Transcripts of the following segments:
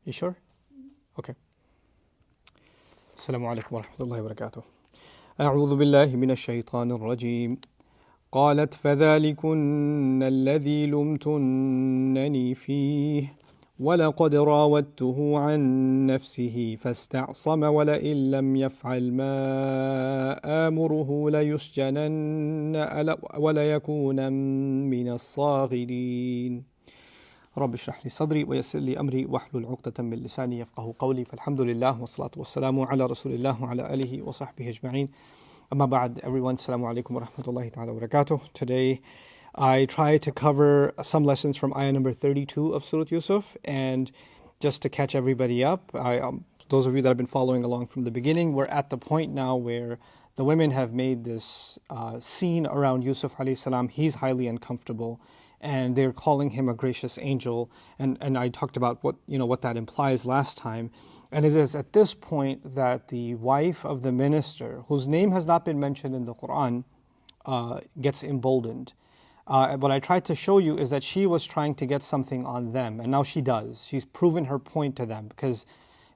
You sure? Okay. Assalamu alaikum wa rahmatullahi wa barakatuh. أعوذ بالله من الشيطان الرجيم. قالت فذلكن الذي لمتنني فيه ولقد راودته عن نفسه فاستعصم ولئن لم يفعل ما آمره ليسجنن وليكون من الصاغرين. رب اشرح لي صدري ويسر لي أمري واحلل عقدة من لساني يفقه قولي فالحمد لله والصلاة والسلام على رسول الله وعلى آله وصحبه أجمعين. Amma ba'd, everyone, assalamu alaikum wa rahmatullahi ta'ala wa barakatuh. Today I try to cover some lessons from ayah number 32 of Surah Yusuf, and just to catch everybody up, those of you that have been following along from the beginning, we're at the point now where the women have made this scene around Yusuf alayhi salam. He's highly uncomfortable and they're calling him a gracious angel, and I talked about what that implies last time. And it is at this point that the wife of the minister, whose name has not been mentioned in the Quran, gets emboldened. What I tried to show you is that she was trying to get something on them, and now she does. She's proven her point to them, because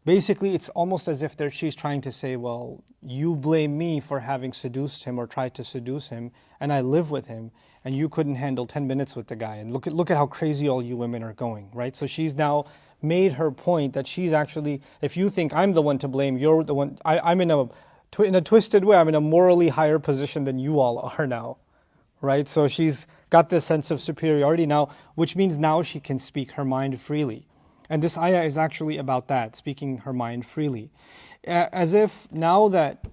basically it's almost as if she's trying to say, well, you blame me for having seduced him or tried to seduce him, and I live with him, and you couldn't handle 10 minutes with the guy. And look at how crazy all you women are going, right? So she's now made her point that she's actually, if you think I'm the one to blame, you're the one. I'm in a twisted way, I'm in a morally higher position than you all are now, right? So she's got this sense of superiority now, which means now she can speak her mind freely. And this ayah is actually about that, speaking her mind freely. As if now that,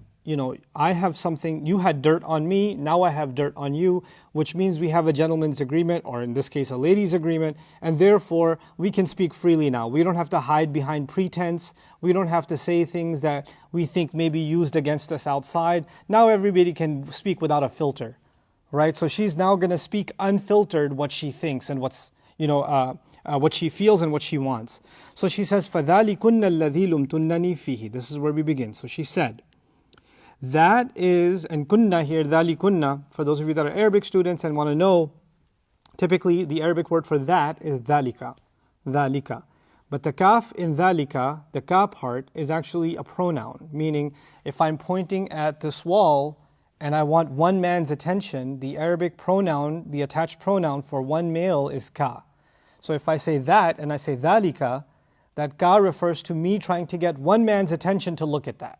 I have something, you had dirt on me, now I have dirt on you, which means we have a gentleman's agreement, or in this case a lady's agreement, and therefore we can speak freely now. We don't have to hide behind pretense, we don't have to say things that we think may be used against us outside. Now everybody can speak without a filter, right? So she's now going to speak unfiltered what she thinks and what's, what she feels and what she wants. So she says, فَذَلِكُنَّ الَّذِي لُمْتُنَّنِي فِيهِ. This is where we begin. So she said, that is, and kunna here, dhalikunna, for those of you that are Arabic students and want to know, typically the Arabic word for that is dhalika, dhalika. But the kaf in dhalika, the ka part, is actually a pronoun, meaning if I'm pointing at this wall and I want one man's attention, the Arabic pronoun, the attached pronoun for one male is ka. So if I say that and I say dhalika, that ka refers to me trying to get one man's attention to look at that.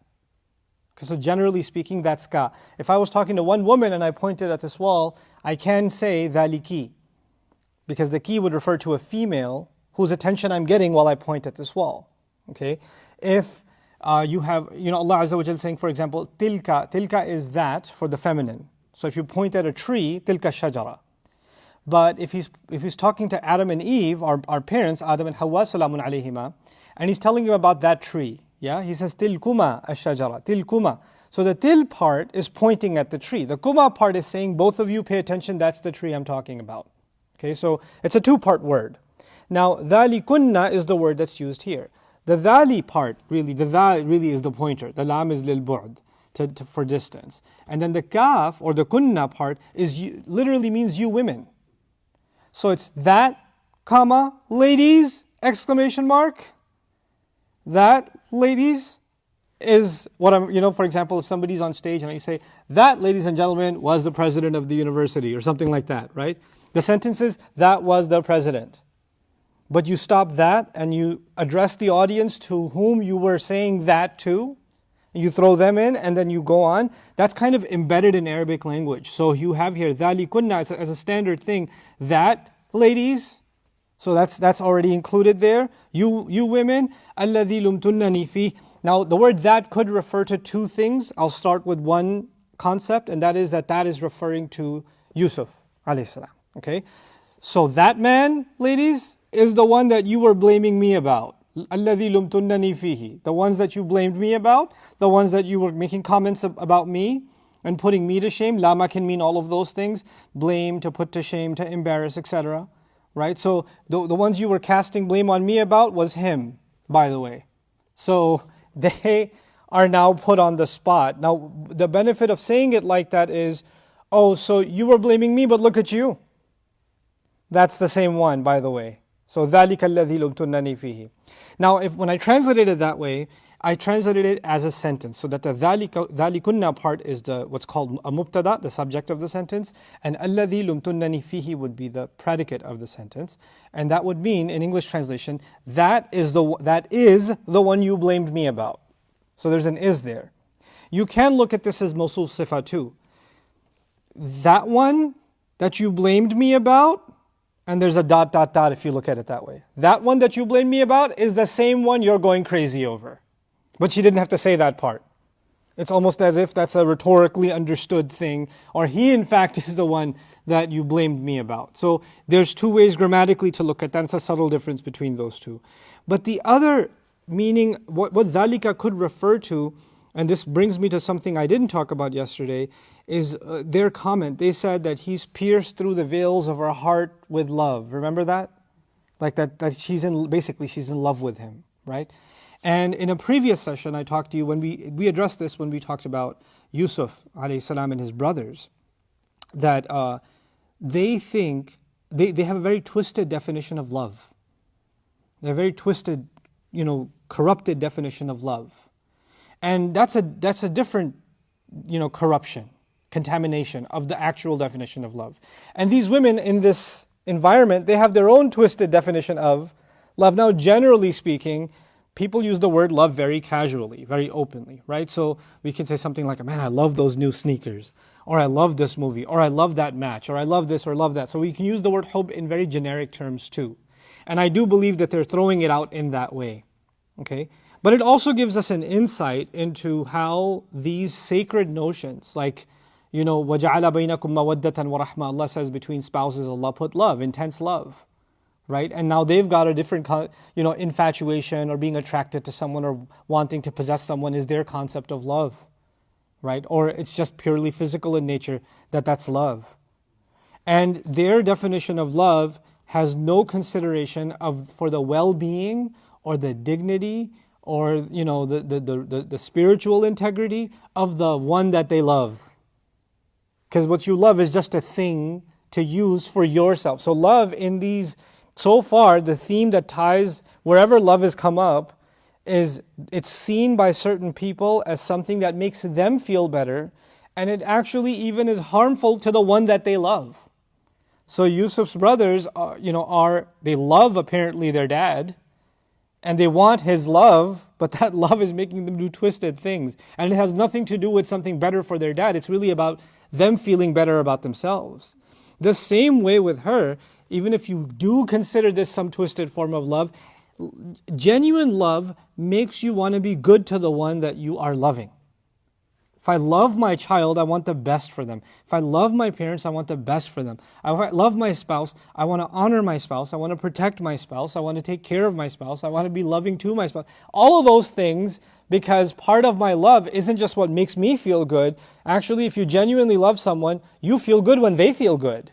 So generally speaking, that's ka. If I was talking to one woman and I pointed at this wall, I can say dhaliki, because the ki would refer to a female whose attention I'm getting while I point at this wall. Okay. If you have, Allah Azza wa Jalla saying, for example, tilka is that for the feminine. So if you point at a tree, tilka shajara. But if he's talking to Adam and Eve, our parents, Adam and Hawa salamun alayhima, and he's telling you about that tree. Yeah, he says tilkuma ash-shajara, tilkuma. So the til part is pointing at the tree. The kuma part is saying, both of you pay attention, that's the tree I'm talking about. Okay, so it's a two-part word. Now, dhalikunna is the word that's used here. The dhali part, really, the dha really is the pointer. The lam is lil bu'd, for distance. And then the kaf, or the kunna part, literally means you women. So it's that, comma, ladies, exclamation mark. That, ladies, is what I'm, for example, if somebody's on stage and you say, that, ladies and gentlemen, was the president of the university, or something like that, right? The sentence is, that was the president. But you stop that and you address the audience to whom you were saying that to, you throw them in and then you go on. That's kind of embedded in Arabic language. So you have here, dhalikunna as a standard thing, that, ladies. So that's already included there. You women, alladhi lumtunnani fi. Now the word that could refer to two things. I'll start with one concept, and that is referring to Yusuf alayhi salam. Okay, so that man, ladies, is the one that you were blaming me about. Alladhi lumtunnani fihi. The ones that you blamed me about, the ones that you were making comments about me and putting me to shame. Lama can mean all of those things: blame, to put to shame, to embarrass, etc. Right? So the ones you were casting blame on me about was him, by the way. So they are now put on the spot. Now, the benefit of saying it like that is, oh, so you were blaming me, but look at you. That's the same one, by the way. So ذَلِكَ الَّذِي لُمْتُنَّنِي فِيهِ. Now, when I translated it that way, I translated it as a sentence, so that the ذَلِكُنَّ part is what's called a mubtada, the subject of the sentence, and الَّذِي لُمْتُنَّنِي فِيهِ would be the predicate of the sentence, and that would mean, in English translation, that is the one you blamed me about. So there's an is there. You can look at this as mawsuf sifa too. That one that you blamed me about, and there's a ... if you look at it that way. That one that you blamed me about is the same one you're going crazy over. But she didn't have to say that part. It's almost as if that's a rhetorically understood thing, or he in fact is the one that you blamed me about. So there's two ways grammatically to look at that. It's a subtle difference between those two. But the other meaning, what dhalika could refer to, and this brings me to something I didn't talk about yesterday, is their comment. They said that he's pierced through the veils of her heart with love. Remember that? Like that she's in love with him, right? And in a previous session I talked to you, when we addressed this when we talked about Yusuf alayhi salam and his brothers, that they think, they have a very twisted definition of love. They have a very twisted, corrupted definition of love. And that's a different, corruption, contamination of the actual definition of love. And these women in this environment, they have their own twisted definition of love. Now, generally speaking, people use the word love very casually, very openly, right? So we can say something like, man, I love those new sneakers, or I love this movie, or I love that match, or I love this or love that. So we can use the word hub in very generic terms too. And I do believe that they're throwing it out in that way, okay? But it also gives us an insight into how these sacred notions, like, وَجَعَلَ بَيْنَكُمْ مَوَدَّةً وَرَحْمَةً, Allah says between spouses, Allah put love, intense love, right? And now they've got a different, infatuation, or being attracted to someone, or wanting to possess someone is their concept of love, right? Or it's just purely physical in nature, that's love. And their definition of love has no consideration for the well-being or the dignity or the spiritual integrity of the one that they love. Because what you love is just a thing to use for yourself. So love so far, the theme that ties wherever love has come up is it's seen by certain people as something that makes them feel better, and it actually even is harmful to the one that they love. So Yusuf's brothers, they love apparently their dad, and they want his love, but that love is making them do twisted things. And it has nothing to do with something better for their dad. It's really about them feeling better about themselves. The same way with her, even if you do consider this some twisted form of love, genuine love makes you want to be good to the one that you are loving. If I love my child, I want the best for them. If I love my parents, I want the best for them. If I love my spouse, I want to honor my spouse. I want to protect my spouse. I want to take care of my spouse. I want to be loving to my spouse. All of those things, because part of my love isn't just what makes me feel good. Actually, if you genuinely love someone, you feel good when they feel good.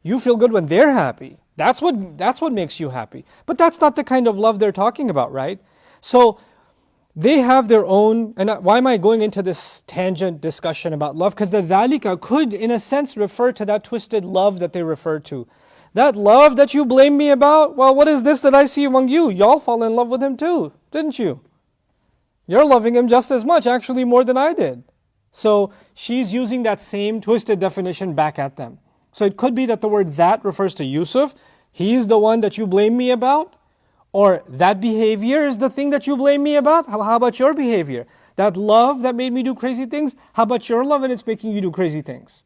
You feel good when they're happy. That's what makes you happy. But that's not the kind of love they're talking about, right? So they have their own, and why am I going into this tangent discussion about love? Because the dhalika could, in a sense, refer to that twisted love that they refer to. That love that you blame me about, well, what is this that I see among you? Y'all fall in love with him too, didn't you? You're loving him just as much, actually more than I did. So she's using that same twisted definition back at them. So it could be that the word that refers to Yusuf. He's the one that you blame me about. Or that behavior is the thing that you blame me about. How about your behavior? That love that made me do crazy things. How about your love and it's making you do crazy things?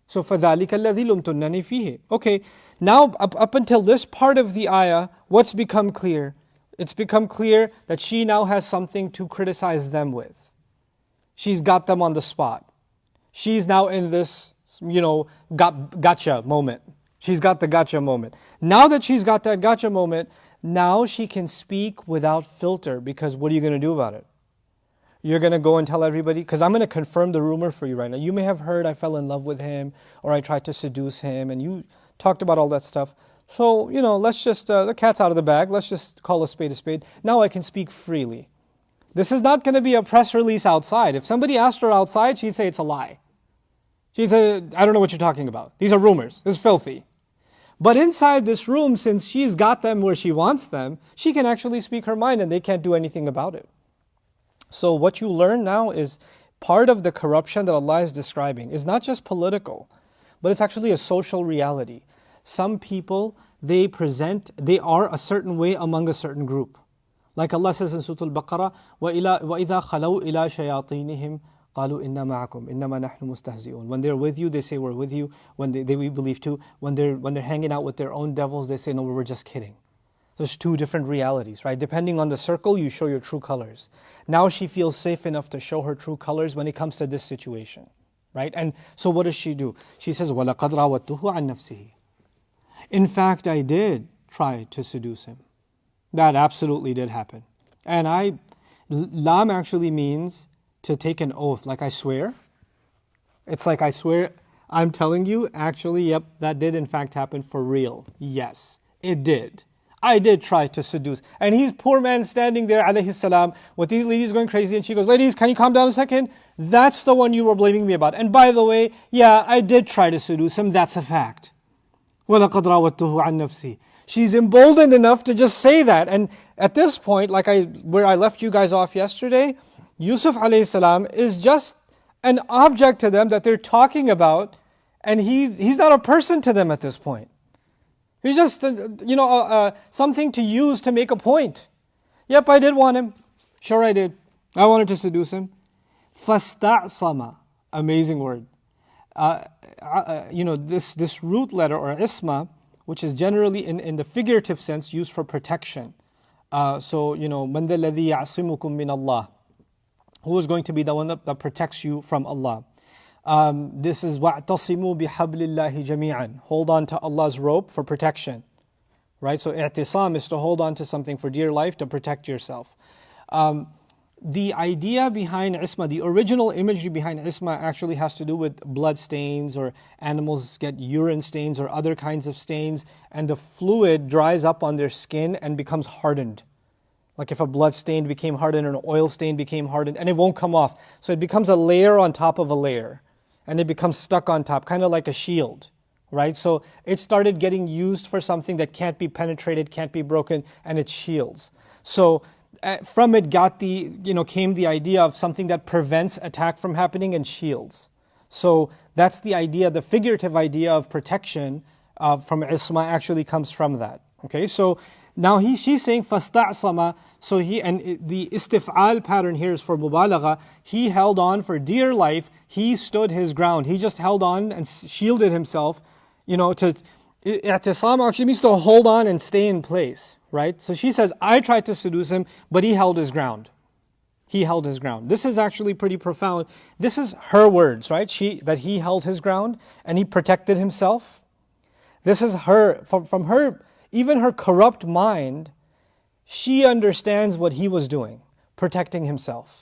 So فَذَلِكَ الَّذِي لُمْتُنَّنِي فِيهِ. Okay, now up until this part of the ayah, what's become clear? It's become clear that she now has something to criticize them with. She's got them on the spot. She's now in this, gotcha moment. She's got the gotcha moment. Now that she's got that gotcha moment, now she can speak without filter, because what are you going to do about it? You're going to go and tell everybody, because I'm going to confirm the rumor for you right now. You may have heard I fell in love with him, or I tried to seduce him, and you talked about all that stuff. So, let's just, the cat's out of the bag. Let's just call a spade a spade. Now I can speak freely. This is not going to be a press release outside. If somebody asked her outside, she'd say it's a lie. She'd say, I don't know what you're talking about. These are rumors. This is filthy. But inside this room, since she's got them where she wants them, she can actually speak her mind and they can't do anything about it. So what you learn now is part of the corruption that Allah is describing is not just political, but it's actually a social reality. Some people, they are a certain way among a certain group. Like Allah says in Surah Al-Baqarah, وَإِذَا خَلَوْا إِلَى شَيَاطِينِهِمْ قَالُوا إِنَّا مَعَكُمْ إِنَّمَا نَحْنُ مُسْتَهْزِئُونَ. When they're with you, they say we're with you. When we believe too. When they're hanging out with their own devils, they say no, we're just kidding. There's two different realities, right? Depending on the circle, you show your true colors. Now she feels safe enough to show her true colors when it comes to this situation, right? And so what does she do? She says, وَلَقَدْ رَاوَدتُّهُ عَنْ نَفْسِهِ. In fact, I did try to seduce him. That absolutely did happen. And lam actually means to take an oath, like I swear. It's like I swear, I'm telling you, actually, yep, that did in fact happen for real. Yes, it did. I did try to seduce. And he's poor man standing there, alayhi salam, with these ladies going crazy. And she goes, ladies, can you calm down a second? That's the one you were blaming me about. And by the way, yeah, I did try to seduce him. That's a fact. وَلَقَدْ رَاوَدتُّهُ عَنْ نَفْسِهِ. She's emboldened enough to just say that. And at this point, where I left you guys off yesterday, Yusuf alayhi salam is just an object to them that they're talking about. And he's not a person to them at this point. He's just, something to use to make a point. Yep, I did want him. Sure I did. I wanted to seduce him. فَاسْتَعْصَمَ. Amazing word. This root letter or isma, which is generally in the figurative sense used for protection. مَنْ ذَا الَّذِي يَعْصِمُكُم مِّنَ اللَّهِ. Who is going to be the one that protects you from Allah? This is وَاعْتَصِمُوا بِحَبْلِ اللَّهِ جَمِيعًا. Hold on to Allah's rope for protection. Right? So i'tisam is to hold on to something for dear life to protect yourself. The idea behind isma, the original imagery behind isma actually has to do with blood stains, or animals get urine stains or other kinds of stains, and the fluid dries up on their skin and becomes hardened. Like if a blood stain became hardened or an oil stain became hardened, and it won't come off. So it becomes a layer on top of a layer, and it becomes stuck on top, kind of like a shield. Right? So it started getting used for something that can't be penetrated, can't be broken, and it shields. So from it came the idea of something that prevents attack from happening and shields. So that's the idea, the figurative idea of protection from isma actually comes from that. Okay, so now she's saying فَاسْتَعْصَمَ. So the istif'al pattern here is for mubalagha. He held on for dear life. He stood his ground. He just held on and shielded himself. I'tisam actually means to hold on and stay in place. Right? So she says, I tried to seduce him, but he held his ground. He held his ground. This is actually pretty profound. This is her words, right? That he held his ground and he protected himself. This is her, from her, even her corrupt mind, she understands what he was doing, protecting himself.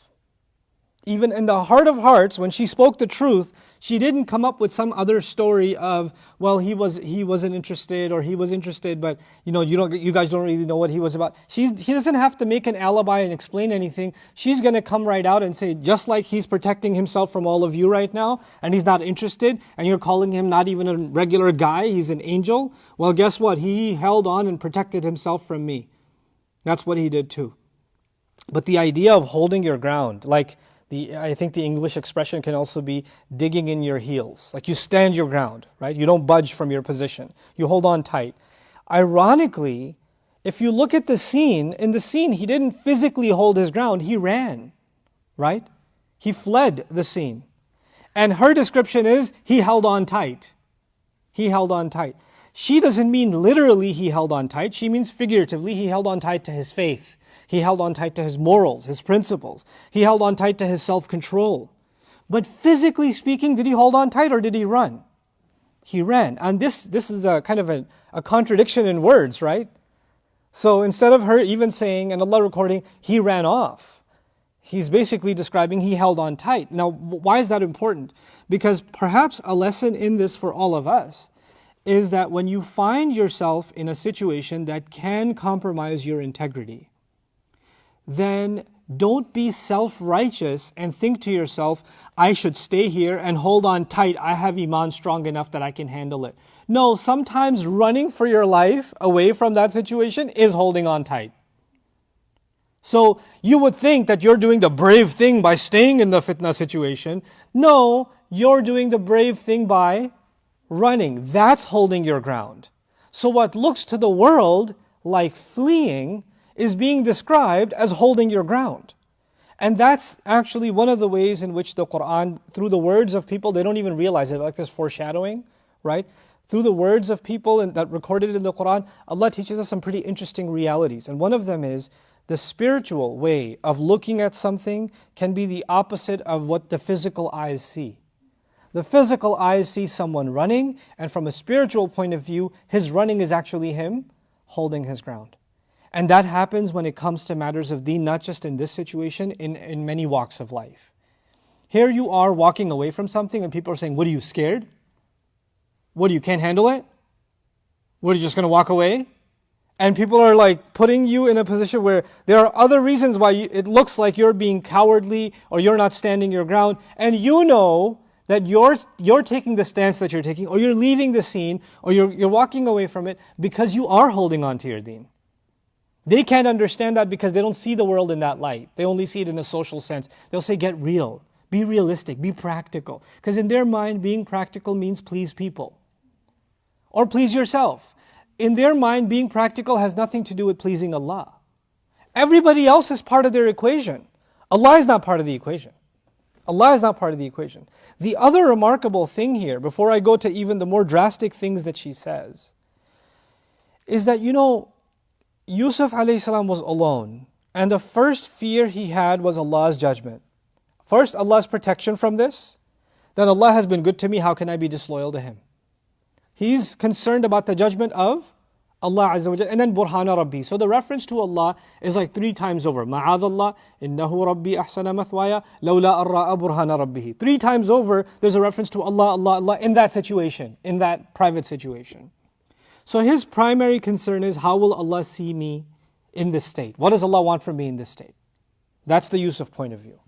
Even in the heart of hearts, when she spoke the truth, she didn't come up with some other story of, well, he wasn't interested, or he was interested, but you guys don't really know what he was about. He doesn't have to make an alibi and explain anything. She's going to come right out and say, just like he's protecting himself from all of you right now, and he's not interested, and you're calling him not even a regular guy, he's an angel. Well, guess what? He held on and protected himself from me. That's what he did too. But the idea of holding your ground, I think the English expression can also be digging in your heels. Like you stand your ground, right? You don't budge from your position. You hold on tight. Ironically, if you look at in the scene, he didn't physically hold his ground. He ran, right? He fled the scene. And her description is, he held on tight. He held on tight. She doesn't mean literally he held on tight. She means figuratively, he held on tight to his faith. He held on tight to his morals, his principles. He held on tight to his self-control. But physically speaking, did he hold on tight or did he run? He ran. And this is a kind of a contradiction in words, right? So instead of her even saying, and Allah recording, he ran off, he's basically describing he held on tight. Now, why is that important? Because perhaps a lesson in this for all of us is that when you find yourself in a situation that can compromise your integrity, then don't be self-righteous and think to yourself, I should stay here and hold on tight. I have Iman strong enough that I can handle it. No, sometimes running for your life away from that situation is holding on tight. So you would think that you're doing the brave thing by staying in the fitna situation. No, you're doing the brave thing by running. That's holding your ground. So what looks to the world like fleeing is being described as holding your ground. And that's actually one of the ways in which the Quran, through the words of people, they don't even realize it, like this foreshadowing, right? Through the words of people that recorded in the Quran, Allah teaches us some pretty interesting realities. And one of them is the spiritual way of looking at something can be the opposite of what the physical eyes see. The physical eyes see someone running, and from a spiritual point of view, his running is actually him holding his ground. And that happens when it comes to matters of deen, not just in this situation, in many walks of life. Here you are walking away from something and people are saying, what are you, scared? What, you can't handle it? What, are you just going to walk away? And people are like putting you in a position where there are other reasons why it looks like you're being cowardly or you're not standing your ground. And you know that you're taking the stance that you're taking, or you're leaving the scene, or you're walking away from it because you are holding on to your deen. They can't understand that because they don't see the world in that light. They only see it in a social sense. They'll say, get real, be realistic, be practical. Because in their mind, being practical means please people. Or please yourself. In their mind, being practical has nothing to do with pleasing Allah. Everybody else is part of their equation. Allah is not part of the equation. Allah is not part of the equation. The other remarkable thing here, before I go to even the more drastic things that she says, is that, Yusuf alayhi salam was alone, and the first fear he had was Allah's judgment. First, Allah's protection from this. Then Allah has been good to me, how can I be disloyal to Him? He's concerned about the judgment of Allah Azza wa Jal, and then Burhana Rabbi. So the reference to Allah is like 3 times over. Ma'adallah, innahu Rabbi ahsana mathwaya, lawla arra'a burhana Rabbihi. 3 times over, there's a reference to Allah, Allah, Allah in that situation, in that private situation. So his primary concern is, how will Allah see me in this state? What does Allah want from me in this state? That's the Yusuf point of view.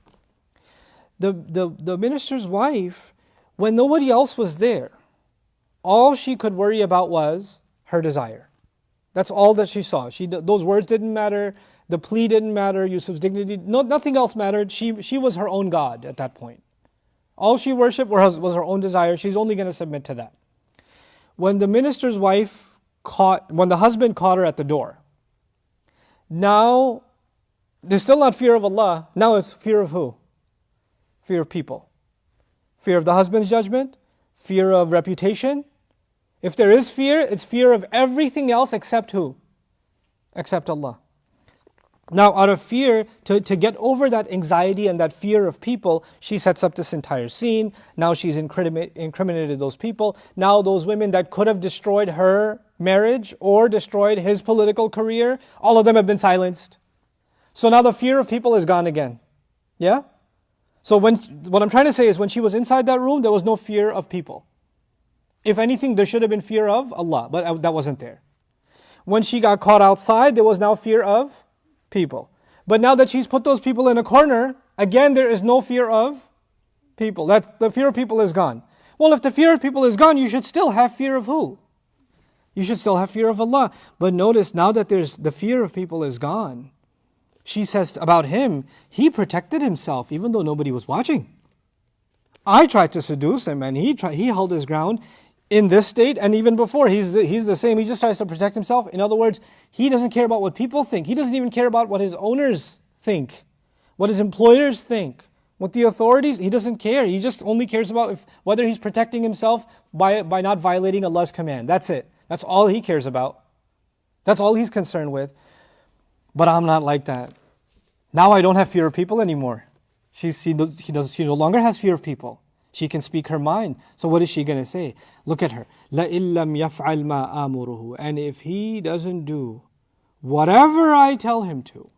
The minister's wife, when nobody else was there, all she could worry about was her desire. That's all that she saw. Those words didn't matter, the plea didn't matter, Yusuf's dignity, nothing else mattered. She was her own God at that point. All she worshipped was her own desire. She's only going to submit to that. When the minister's wife when the husband caught her at the door, now there's still not fear of Allah, now it's fear of who? Fear of people. Fear of the husband's judgment, fear of reputation. If there is fear, it's fear of everything else except who? Except Allah. Now, out of fear, to get over that anxiety and that fear of people, she sets up this entire scene. Now she's incriminated those people. Now those women that could have destroyed her marriage or destroyed his political career, all of them have been silenced. So now the fear of people is gone again. Yeah? So what I'm trying to say is, when she was inside that room, there was no fear of people. If anything, there should have been fear of Allah, but that wasn't there. When she got caught outside, there was now fear of people. But now that she's put those people in a corner, again there is no fear of people. The fear of people is gone. Well, if the fear of people is gone, you should still have fear of who? You should still have fear of Allah. But notice, now that the fear of people is gone, she says about him, he protected himself even though nobody was watching. I tried to seduce him and he held his ground in this state, and even before, he's the same. He just tries to protect himself. In other words, he doesn't care about what people think. He doesn't even care about what his owners think, what his employers think, what the authorities, he doesn't care. He just only cares about whether he's protecting himself by not violating Allah's command. That's it. That's all he cares about. That's all he's concerned with. But I'm not like that. Now I don't have fear of people anymore. She no longer has fear of people. She can speak her mind. So what is she going to say? Look at her. لَإِن لَمْ يَفْعَلْ مَا آمُرُهُ. And if he doesn't do whatever I tell him to,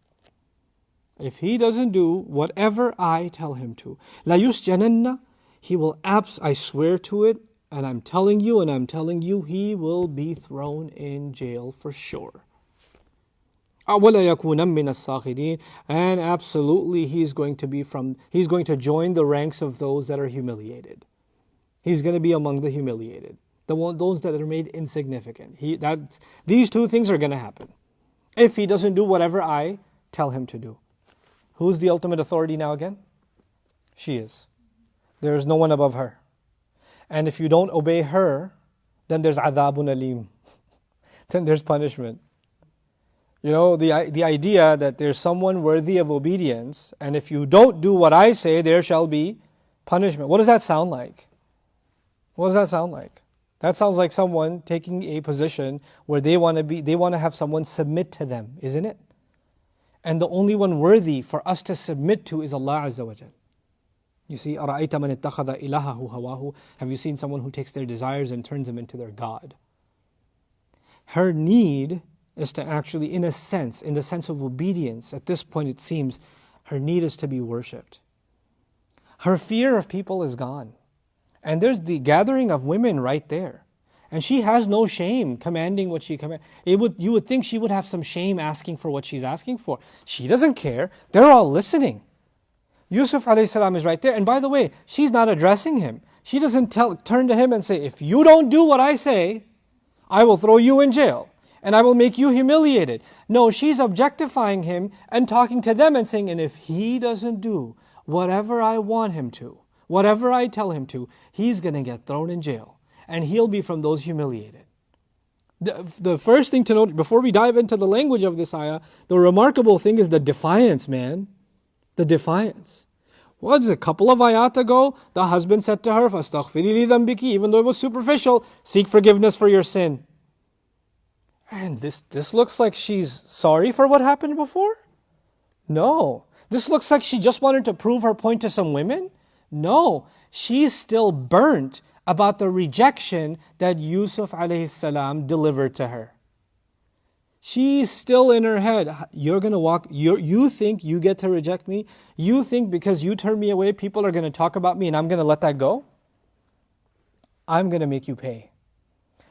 if he doesn't do whatever I tell him to, لَيُسْجَنَنَّ. He will I swear to it, and I'm telling you, he will be thrown in jail for sure. And absolutely he's going to join the ranks of those that are humiliated. He's going to be among the humiliated. those that are made insignificant. These two things are going to happen if he doesn't do whatever I tell him to do. Who's the ultimate authority now again? She is. There is no one above her. And if you don't obey her, then there's adhabun alim. Then there's punishment. You know, the idea that there's someone worthy of obedience, and if you don't do what I say, there shall be punishment. What does that sound like? What does that sound like? That sounds like someone taking a position where they want to have someone submit to them, isn't it? And the only one worthy for us to submit to is Allah Azza wa Jal. You see, أَرَأَيْتَ مَنِ اتَّخَذَ إِلَهَهُ هَوَاهُ. Have you seen someone who takes their desires and turns them into their God? Her need is to actually, in the sense of obedience, at this point it seems, her need is to be worshipped. Her fear of people is gone. And there's the gathering of women right there. And she has no shame commanding what she commands. You would think she would have some shame asking for what she's asking for. She doesn't care. They're all listening. Yusuf alayhi salam is right there. And by the way, she's not addressing him. She doesn't turn to him and say, if you don't do what I say, I will throw you in jail and I will make you humiliated. No, she's objectifying him and talking to them and saying, and if he doesn't do whatever I want him to, whatever I tell him to, he's going to get thrown in jail and he'll be from those humiliated. The first thing to note, before we dive into the language of this ayah, the remarkable thing is the defiance, man. The defiance. Was a couple of ayat ago, the husband said to her, فَاسْتَغْفِرِي لِذَنْبِكِ, even though it was superficial, seek forgiveness for your sin. And this looks like she's sorry for what happened before? No. This looks like she just wanted to prove her point to some women? No. She's still burnt about the rejection that Yusuf alayhi salam delivered to her. She's still in her head. You're going to walk, you think you get to reject me? You think because you turn me away, people are going to talk about me and I'm going to let that go? I'm going to make you pay.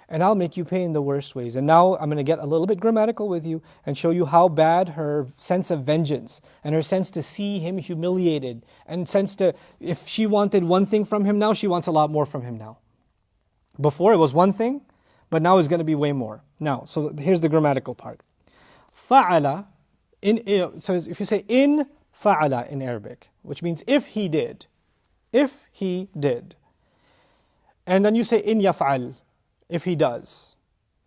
And I'll make you pay in the worst ways. And now I'm going to get a little bit grammatical with you and show you how bad her sense of vengeance and her sense to see him humiliated and sense to, if she wanted one thing from him now, she wants a lot more from him now. Before it was one thing, but now it's going to be way more. Now, so here's the grammatical part. Fa'ala, so if you say in fa'ala in Arabic, which means if he did. If he did. And then you say in yaf'al, if he does.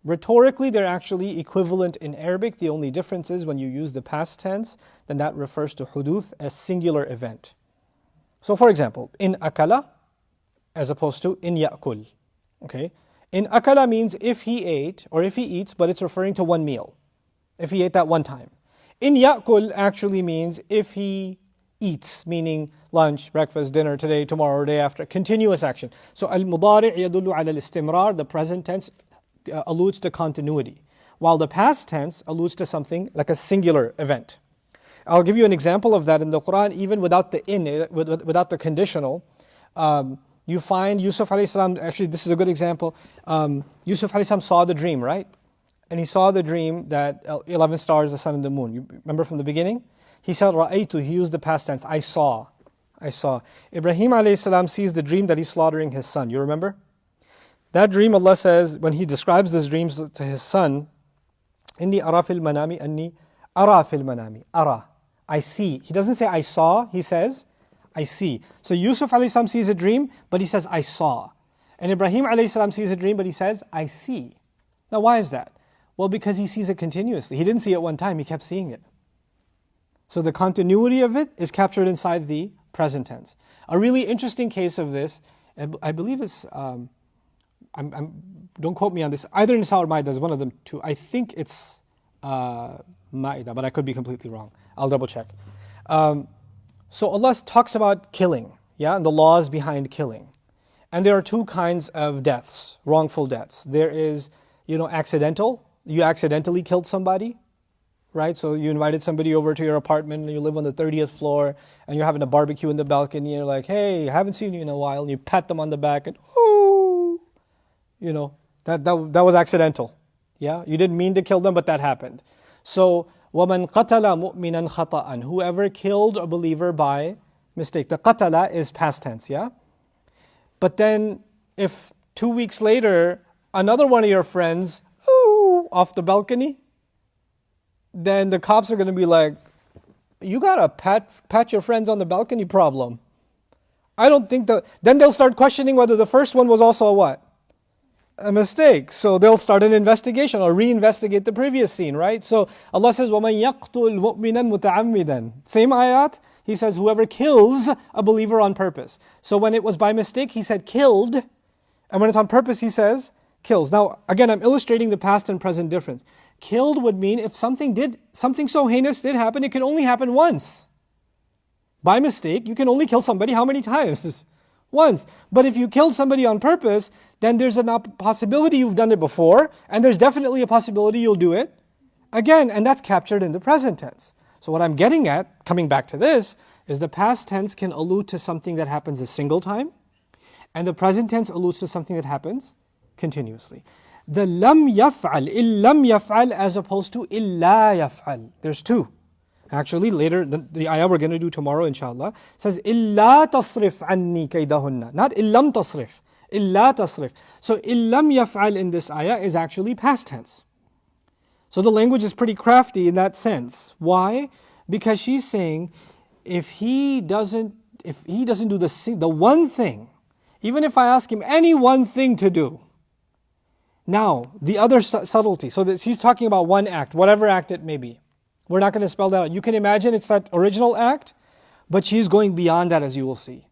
Rhetorically, they're actually equivalent in Arabic. The only difference is when you use the past tense, then that refers to huduth, a singular event. So for example, in akala, as opposed to in ya'kul. Okay? In akala means if he ate, or if he eats, but it's referring to one meal. If he ate that one time. In ya'kul actually means if he eats, meaning lunch, breakfast, dinner, today, tomorrow, day after, continuous action. So al-mudari' yadullu ala al-istimrar, the present tense alludes to continuity, while the past tense alludes to something like a singular event. I'll give you an example of that in the Quran, even without the without the conditional. You find Yusuf alayhi salam, actually this is a good example. Yusuf alayhi salam saw the dream, right? And he saw the dream that 11 stars, the sun and the moon. You remember from the beginning? He said, Ra'aytu, he used the past tense, I saw. Ibrahim alayhi salam sees the dream that he's slaughtering his son. You remember? That dream, Allah says, when He describes this dream to His son, Inni ara fil manami, anni ara fil manami. Ara. I see. He doesn't say I saw, he says, I see. So Yusuf alayhi salam sees a dream, but he says, I saw. And Ibrahim alayhi salam sees a dream, but he says, I see. Now why is that? Well, because he sees it continuously. He didn't see it one time, he kept seeing it. So the continuity of it is captured inside the present tense. A really interesting case of this, I believe it's, don't quote me on this, either in Surah or Ma'idah, is one of them two. I think it's Ma'idah, but I could be completely wrong. I'll double check. So Allah talks about killing, and the laws behind killing. And there are two kinds of deaths, wrongful deaths. There is, accidental. You accidentally killed somebody, right? So you invited somebody over to your apartment and you live on the 30th floor and you're having a barbecue in the balcony and you're like, hey, I haven't seen you in a while. And you pat them on the back and, ooh, that was accidental. Yeah, you didn't mean to kill them, but that happened. So, وَمَنْ قَتَلَ مُؤْمِنًا خَطَأً, whoever killed a believer by mistake. The qatala is past tense, yeah? But then, if 2 weeks later, another one of your friends, ooh, off the balcony, then the cops are going to be like, you got a pat your friends on the balcony problem. I don't think then they'll start questioning whether the first one was also a what? A mistake. So they'll start an investigation or reinvestigate the previous scene, right? So Allah says, وَمَنْ يَقْتُلْ مُؤْمِنًا مُتَعَمِّدًا. Same ayat, He says, whoever kills a believer on purpose. So when it was by mistake, He said killed. And when it's on purpose, He says kills. Now, again, I'm illustrating the past and present difference. Killed would mean if something so heinous did happen, it can only happen once. By mistake, you can only kill somebody how many times? Once. But if you killed somebody on purpose, then there's a possibility you've done it before, and there's definitely a possibility you'll do it again, and that's captured in the present tense. So what I'm getting at, coming back to this, is the past tense can allude to something that happens a single time, and the present tense alludes to something that happens continuously. The lam yaf'al, illam yaf'al, as opposed to illa yaf'al. There's two. Actually, later, the ayah we're going to do tomorrow, inshallah, says, إِلَّا تَصْرِفْ عَنِّي كَيْدَهُنَّ. Not إِلَّمْ تَصْرِفْ. إِلَّا تَصْرِفْ. So, إِلَّمْ يَفْعَلْ in this ayah is actually past tense. So the language is pretty crafty in that sense. Why? Because she's saying, if he doesn't do the one thing, even if I ask him any one thing to do, now, the other subtlety, so that she's talking about one act, whatever act it may be. We're not going to spell that out. You can imagine it's that original act, but she's going beyond that, as you will see.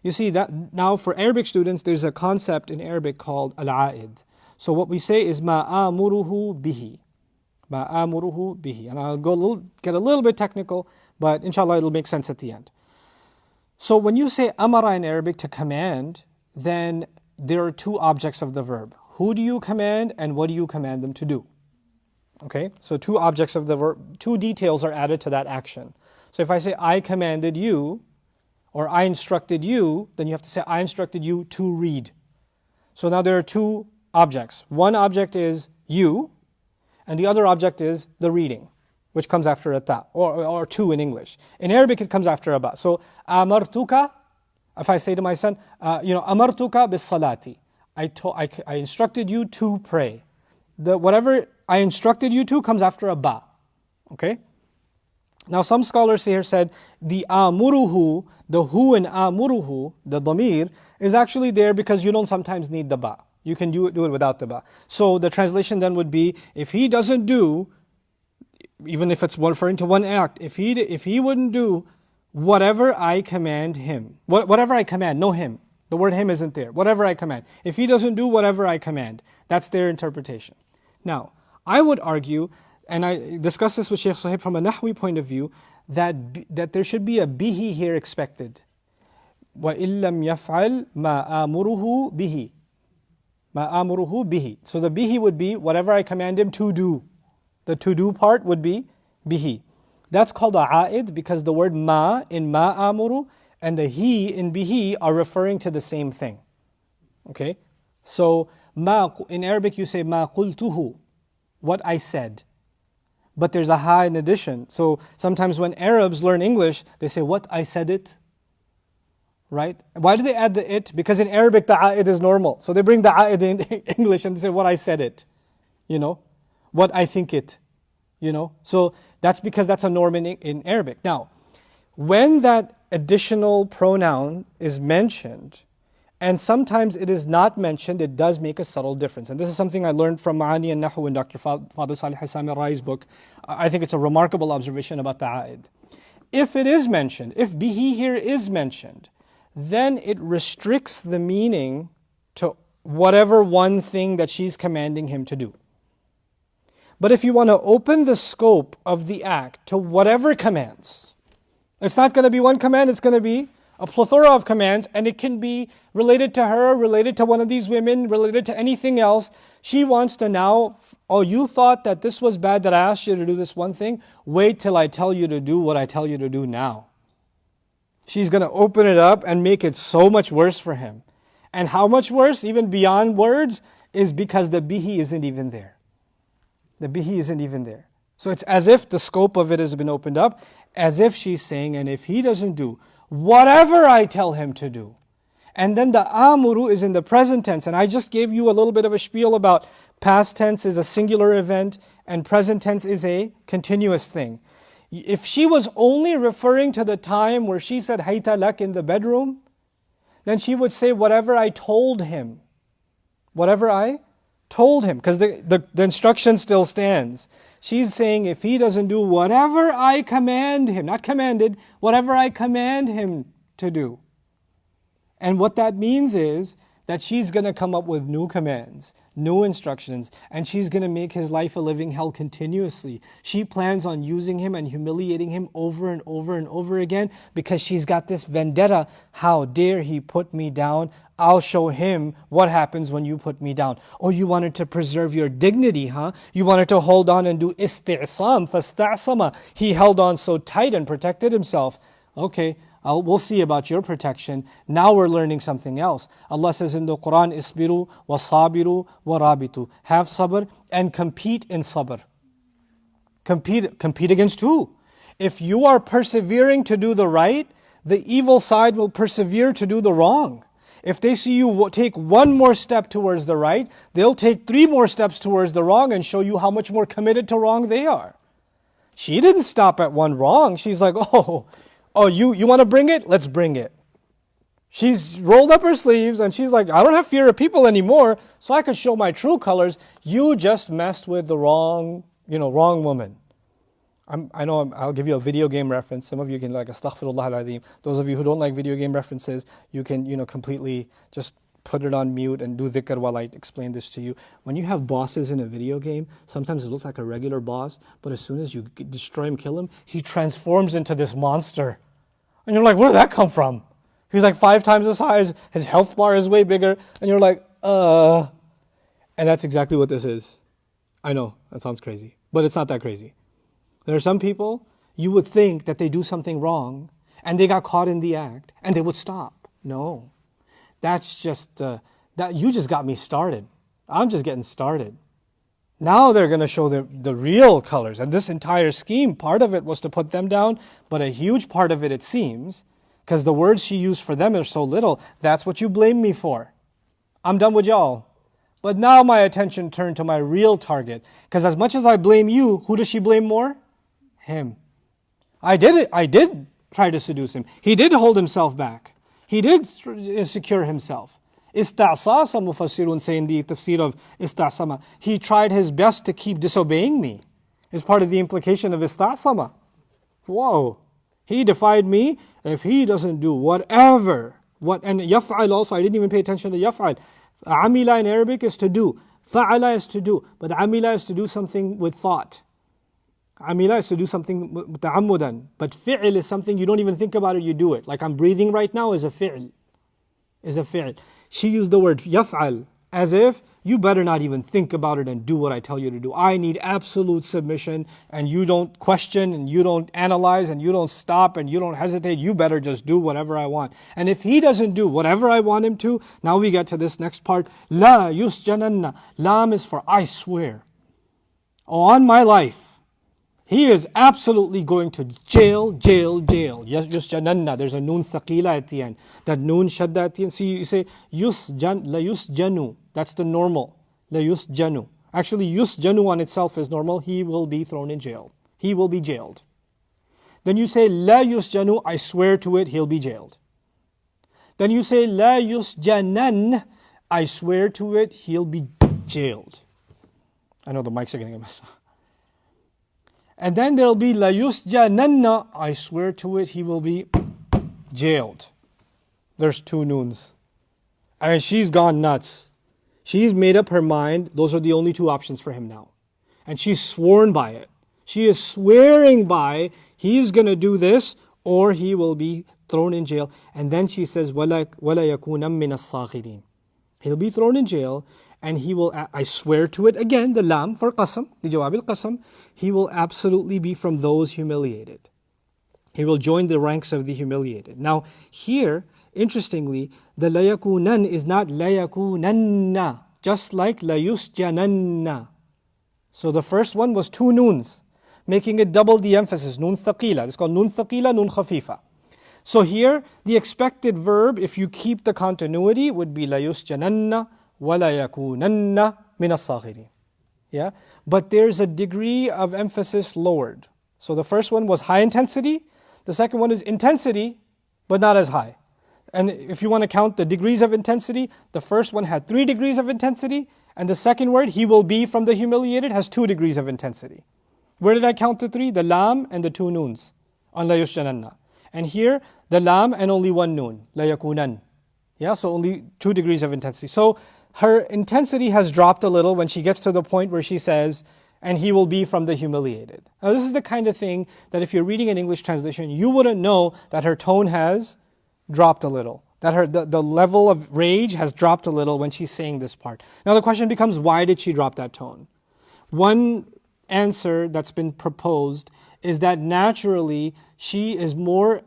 You see that now for Arabic students, there's a concept in Arabic called al-a'id. So what we say is ma'amuruhu bihi. Ma'amuruhu bihi. And I'll get a little bit technical, but inshallah it'll make sense at the end. So when you say amara in Arabic to command, then there are two objects of the verb. Who do you command and what do you command them to do? Okay, so two objects of the verb, two details are added to that action. So if I say, I commanded you, or I instructed you, then you have to say, I instructed you to read. So now there are two objects. One object is you, and the other object is the reading, which comes after a ta, or two in English. In Arabic, it comes after a ba. So, amartuka, if I say to my son, amartuka bis salati, I instructed you to pray. Whatever I instructed you to comes after a ba. Okay? Now some scholars here said the amuruhu, the hu in amuruhu, the dhamir, is actually there because you don't sometimes need the ba. You can do it without the ba. So the translation then would be, if he doesn't do, even if it's referring to one act, if he wouldn't do whatever I command him, whatever I command, no him. The word him isn't there. Whatever I command. If he doesn't do whatever I command, that's their interpretation. Now, I would argue, and I discussed this with Shaykh Sahib from a Nahwi point of view, that there should be a bihi here expected. وَإِلَّمْ يَفْعَلْ مَا آمُرُهُ بِهِ مَا آمُرُهُ بِهِ. So the bihi would be whatever I command him to do. The to do part would be bihi. That's called a a'id because the word ma in ma amuru and the he in bihi are referring to the same thing. Okay? So ma, in Arabic you say ma qultuhu, what I said. But there's a ha in addition. So sometimes when Arabs learn English, they say what I said it. Right? Why do they add the it? Because in Arabic the a'id is normal. So they bring the a'id in English and they say what I said it. What I think it. So that's because that's a norm in Arabic. Now, when that additional pronoun is mentioned, and sometimes it is not mentioned, it does make a subtle difference. And this is something I learned from Ma'ani and Nahu in Dr. Fadl Salih Hassami Rai's book. I think it's a remarkable observation about the a'id. If it is mentioned, if bihi here is mentioned, then it restricts the meaning to whatever one thing that she's commanding him to do. But if you want to open the scope of the act to whatever commands, it's not going to be one command, it's going to be a plethora of commands, and it can be related to her, related to one of these women, related to anything else. She wants to now, oh, you thought that this was bad that I asked you to do this one thing? Wait till I tell you to do what I tell you to do now. She's going to open it up and make it so much worse for him. And how much worse, even beyond words, is because the bihi isn't even there. The bihi isn't even there. So it's as if the scope of it has been opened up, as if she's saying, and if he doesn't do whatever I tell him to do, And then the amuru is in the present tense. And I just gave you a little bit of a spiel about past tense is a singular event and present tense is a continuous thing. If she was only referring to the time where she said hayta lak in the bedroom, then she would say whatever I told him. Whatever I told him. Because the instruction still stands. She's saying if he doesn't do whatever I command him, not commanded, whatever I command him to do. And what that means is that she's going to come up with new commands, new instructions, and she's going to make his life a living hell continuously. She plans on using him and humiliating him over and over and over again because she's got this vendetta. How dare he put me down? I'll show him what happens when you put me down. Oh, you wanted to preserve your dignity, huh? You wanted to hold on and do isti'sam, fasta'sama. He held on so tight and protected himself. Okay, we'll see about your protection. Now we're learning something else. Allah says in the Quran, isbiru wa sabiru wa rabitu. Have sabr and compete in sabr. Compete against who? If you are persevering to do the right, the evil side will persevere to do the wrong. If they see you take one more step towards the right, they'll take 3 more steps towards the wrong and show you how much more committed to wrong they are. She didn't stop at one wrong. She's like, oh, you want to bring it? Let's bring it. She's rolled up her sleeves and she's like, I don't have fear of people anymore, so I can show my true colors. You just messed with the wrong woman. I'll give you a video game reference. Some of you can like astaghfirullah al-azim. Those of you who don't like video game references, you can completely just put it on mute and do dhikr while I explain this to you. When you have bosses in a video game, sometimes it looks like a regular boss, but as soon as you destroy him, kill him, he transforms into this monster. And you're like, where did that come from? He's like 5 times the size, his health bar is way bigger, and you're like, And that's exactly what this is. I know, that sounds crazy, but it's not that crazy. There are some people, you would think that they do something wrong, and they got caught in the act, and they would stop. No. That's just, you just got me started. I'm just getting started. Now they're going to show the real colors. And this entire scheme, part of it was to put them down, but a huge part of it seems, because the words she used for them are so little, that's what you blame me for. I'm done with y'all. But now my attention turned to my real target. Because as much as I blame you, who does she blame more? Him. I did it. I did try to seduce him. He did hold himself back. He did secure himself. Ista'sa, some mufassirun say in the tafsir of ista'sama. He tried his best to keep disobeying me. It's part of the implication of ista'sama. Whoa. He defied me. If he doesn't do whatever, and yaf'al also, I didn't even pay attention to yaf'al. Amila in Arabic is to do. Fa'ala is to do. But amila is to do something with thought. Amila is to do something ta'ammudan. But fi'l is something you don't even think about it, you do it. Like I'm breathing right now is a fi'l. She used the word yaf'al as if you better not even think about it and do what I tell you to do. I need absolute submission, and you don't question and you don't analyze and you don't stop and you don't hesitate. You better just do whatever I want. And if he doesn't do whatever I want him to, now we get to this next part. La yusjananna. Lam is for I swear. On my life. He is absolutely going to jail. Yes, yusjananna. There's a noon thaqila at the end. That noon shadda at the end. See, you say la yusjanu. That's the normal. La yusjanu. Actually, yusjanu on itself is normal. He will be thrown in jail. He will be jailed. Then you say la yusjanu. I swear to it, he'll be jailed. Then you say la yusjanan. I swear to it, he'll be jailed. I know the mics are getting a mess. And then there'll be la yusjananna. I swear to it, he will be jailed. There's 2 noons. And she's gone nuts. She's made up her mind. Those are the only 2 options for him now. And she's sworn by it. She is swearing by he's going to do this or he will be thrown in jail. And then she says, وَلَا يَكُونَ مِنَ الصَّاغِرِينَ. He'll be thrown in jail. And he will, I swear to it, again, the lam for qasam, the jawab al-qasam, he will absolutely be from those humiliated. He will join the ranks of the humiliated. Now, here, interestingly, the la yakunan is not la yakunanna, just like la yusjananna. So the first one was 2 noons, making it double the emphasis, noon thaqila. It's called noon thaqila, noon khafifa. So here, the expected verb, if you keep the continuity, would be la yusjananna wa la yakunanna min as-saghirin. Yeah? But there's a degree of emphasis lowered. So the first one was high intensity. The second one is intensity, but not as high. And if you want to count the degrees of intensity, the first one had 3 degrees of intensity, and the second word, he will be from the humiliated, has 2 degrees of intensity. Where did I count the 3? The lam and the 2 noons on la yusjananna. And here, the lam and only 1 noon, la yakunan. Yeah, so only 2 degrees of intensity. So her intensity has dropped a little when she gets to the point where she says, and he will be from the humiliated. Now this is the kind of thing that if you're reading an English translation, you wouldn't know that her tone has dropped a little. That the level of rage has dropped a little when she's saying this part. Now the question becomes, why did she drop that tone? One answer that's been proposed is that naturally she is more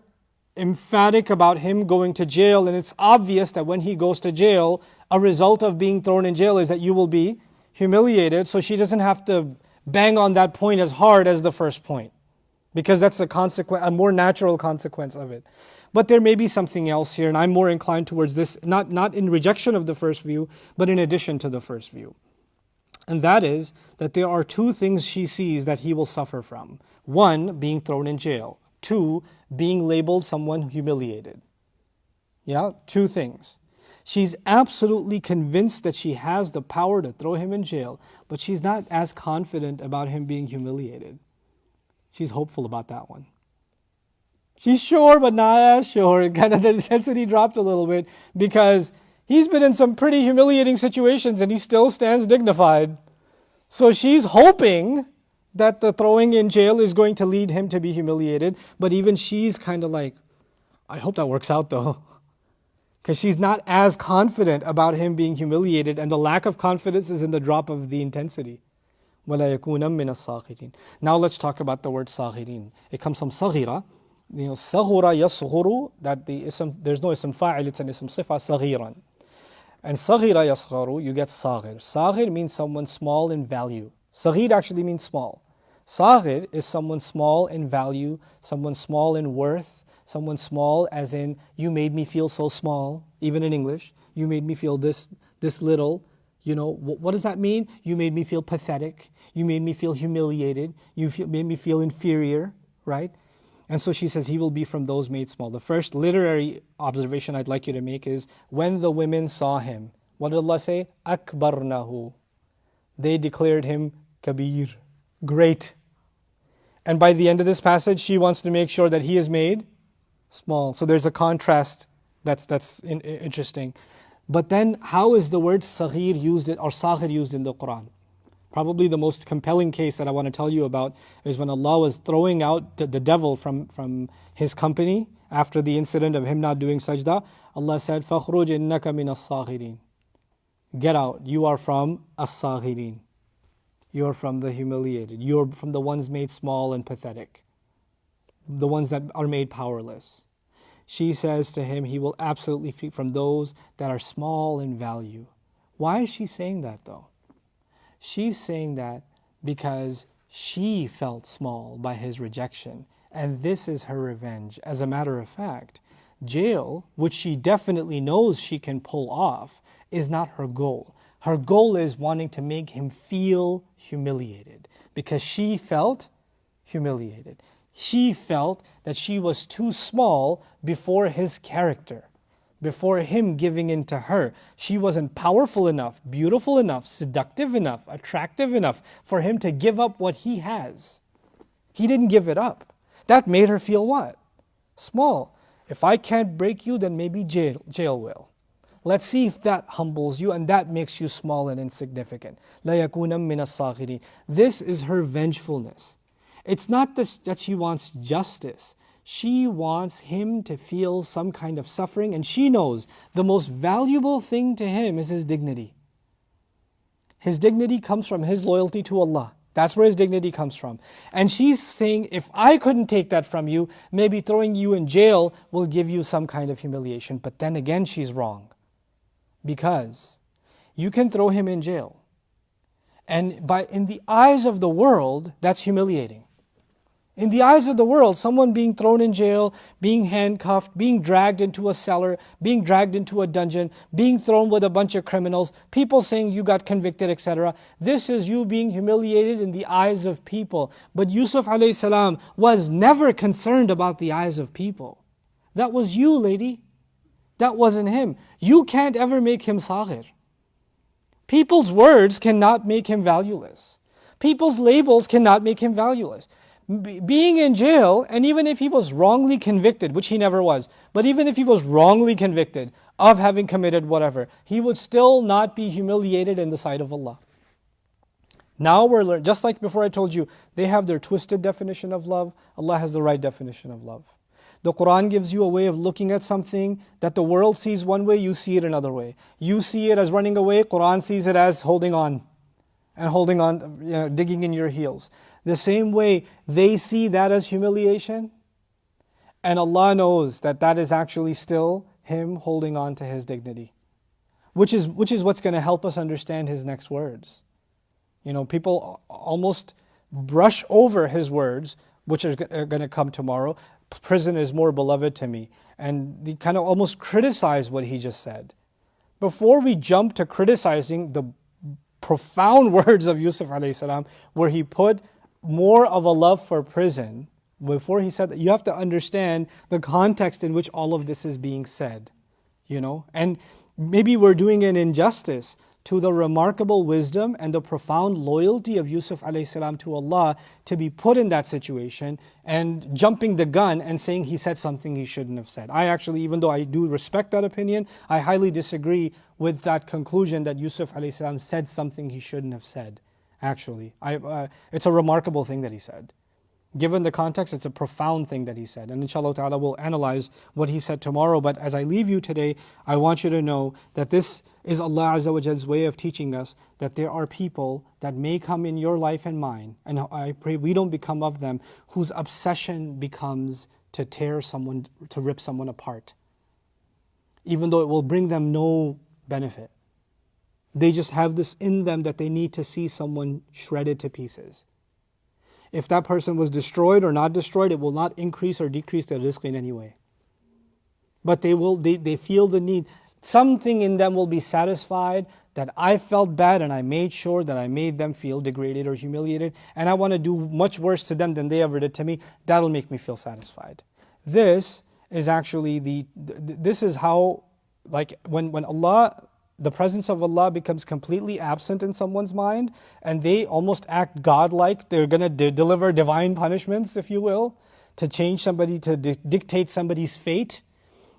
emphatic about him going to jail, and it's obvious that when he goes to jail, a result of being thrown in jail is that you will be humiliated, so she doesn't have to bang on that point as hard as the first point, because that's a more natural consequence of it. But there may be something else here, and I'm more inclined towards this, not in rejection of the first view, but in addition to the first view. And that is that there are 2 things she sees that he will suffer from. 1, being thrown in jail. 2, being labeled someone humiliated. Yeah, 2 things. She's absolutely convinced that she has the power to throw him in jail, but she's not as confident about him being humiliated. She's hopeful about that one. She's sure, but not as sure. Kind of the intensity dropped a little bit because he's been in some pretty humiliating situations and he still stands dignified. So she's hoping that the throwing in jail is going to lead him to be humiliated, but even she's kind of like, I hope that works out though. Because she's not as confident about him being humiliated, and the lack of confidence is in the drop of the intensity. وَلَا يَكُونًا مِنَ الصَّاغِرِينَ. Now let's talk about the word صَاغِرِين. It comes from صَغِرَ. صَغُرَ يَصْغُرُ, that there's no ism fa'il, it's an ism sifa, صَغِيرًا. And صَغِرَ يَصْغَرُ, you get صَاغِر. صَاغِر means someone small in value. صَغِير actually means small. صَاغِر is someone small in value, someone small in worth, someone small as in, you made me feel so small, even in English. You made me feel this little. You know, what does that mean? You made me feel pathetic. You made me feel humiliated. Made me feel inferior, right? And so she says he will be from those made small. The first literary observation I'd like you to make is, when the women saw him, what did Allah say? أَكْبَرْنَهُ. They declared him kabir, great. And by the end of this passage, she wants to make sure that he is made small. So there's a contrast that's interesting. But then, how is the word saghir used, or saghir used in the Quran? Probably the most compelling case that I want to tell you about is when Allah was throwing out the devil from his company after the incident of him not doing sajda. Allah said, فَخْرُجْ إِنَّكَ مِنَ الصَّاغِرِينَ. Get out, you are from as-saghirin. You are from the humiliated. You are from the ones made small and pathetic. The ones that are made powerless. She says to him, he will absolutely be from those that are small in value. Why is she saying that though? She's saying that because she felt small by his rejection, and this is her revenge. As a matter of fact, jail, which she definitely knows she can pull off, is not her goal. Her goal is wanting to make him feel humiliated, because she felt humiliated. She felt that she was too small before his character, before him giving in to her. She wasn't powerful enough, beautiful enough, seductive enough, attractive enough for him to give up what he has. He didn't give it up. That made her feel what? Small. If I can't break you, then maybe jail will. Let's see if that humbles you and that makes you small and insignificant. لَا يَكُونًا مِنَ الصَّاغِرِينَ. This is her vengefulness. It's not that she wants justice. She wants him to feel some kind of suffering, and she knows the most valuable thing to him is his dignity. His dignity comes from his loyalty to Allah. That's where his dignity comes from. And she's saying, if I couldn't take that from you, maybe throwing you in jail will give you some kind of humiliation. But then again, she's wrong. Because you can throw him in jail. And in the eyes of the world, that's humiliating. In the eyes of the world, someone being thrown in jail, being handcuffed, being dragged into a cellar, being dragged into a dungeon, being thrown with a bunch of criminals, people saying you got convicted, etc. This is you being humiliated in the eyes of people. But Yusuf alayhi salam was never concerned about the eyes of people. That was you, lady. That wasn't him. You can't ever make him saghir. People's words cannot make him valueless. People's labels cannot make him valueless. Being in jail, and even if he was wrongly convicted, which he never was, but even if he was wrongly convicted of having committed whatever, he would still not be humiliated in the sight of Allah. Now we're learning, just like before I told you, they have their twisted definition of love, Allah has the right definition of love. The Quran gives you a way of looking at something that the world sees one way, you see it another way. You see it as running away, Quran sees it as holding on, and digging in your heels. The same way they see that as humiliation, and Allah knows that that is actually still Him holding on to His dignity. Which is what's going to help us understand His next words. People almost brush over His words, which are going to come tomorrow. Prison is more beloved to me. And they kind of almost criticize what He just said. Before we jump to criticizing the profound words of Yusuf alayhi salam, where he put more of a love for prison, before he said that, you have to understand the context in which all of this is being said. And maybe we're doing an injustice to the remarkable wisdom and the profound loyalty of Yusuf alayhi salam to Allah to be put in that situation and jumping the gun and saying he said something he shouldn't have said. I actually, even though I do respect that opinion, I highly disagree with that conclusion that Yusuf alayhi salam said something he shouldn't have said. Actually, it's a remarkable thing that he said. Given the context, it's a profound thing that he said. And inshallah ta'ala we'll analyze what he said tomorrow. But as I leave you today, I want you to know that this is Allah Azza wa Jall's way of teaching us that there are people that may come in your life and mine, and I pray we don't become of them, whose obsession becomes to tear someone, to rip someone apart. Even though it will bring them no benefit. They just have this in them that they need to see someone shredded to pieces. If that person was destroyed or not destroyed, it will not increase or decrease their rizq in any way. But they feel the need. Something in them will be satisfied that I felt bad and I made sure that I made them feel degraded or humiliated, and I want to do much worse to them than they ever did to me. That'll make me feel satisfied. This is actually this is how, like when Allah, the presence of Allah becomes completely absent in someone's mind and they almost act godlike. They're going to deliver divine punishments, if you will, to change somebody, to dictate somebody's fate,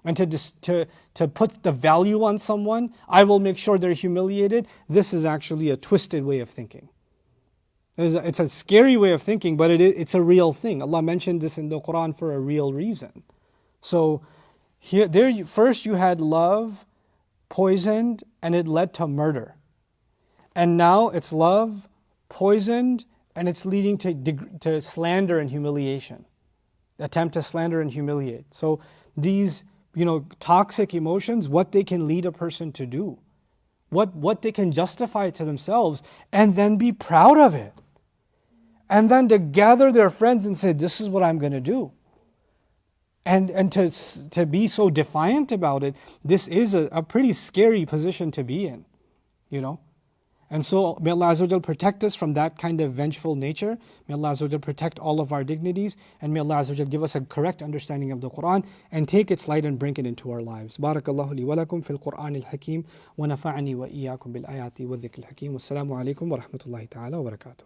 and to put the value on someone. I will make sure they're humiliated. This is actually a twisted way of thinking. It's a scary way of thinking, but it's a real thing. Allah mentioned this in the Quran for a real reason. So first you had love poisoned and it led to murder. And now it's love poisoned and it's leading to slander and humiliation. Attempt to slander and humiliate. So these toxic emotions, what they can lead a person to do, what they can justify to themselves, and then be proud of it. And then to gather their friends and say, this is what I'm going to do. And to be so defiant about it, this is a pretty scary position to be in, And so may Allah Azza wa Jal protect us from that kind of vengeful nature. May Allah Azza wa Jal protect all of our dignities. And may Allah Azza wa Jal give us a correct understanding of the Quran and take its light and bring it into our lives. Barakallahu li wa lakum fil Quran al-Hakim wa nafa'ani wa iyyakum bil ayati wa dhikr al-Hakim. Wassalamu alaikum wa rahmatullahi ta'ala wa barakatuh.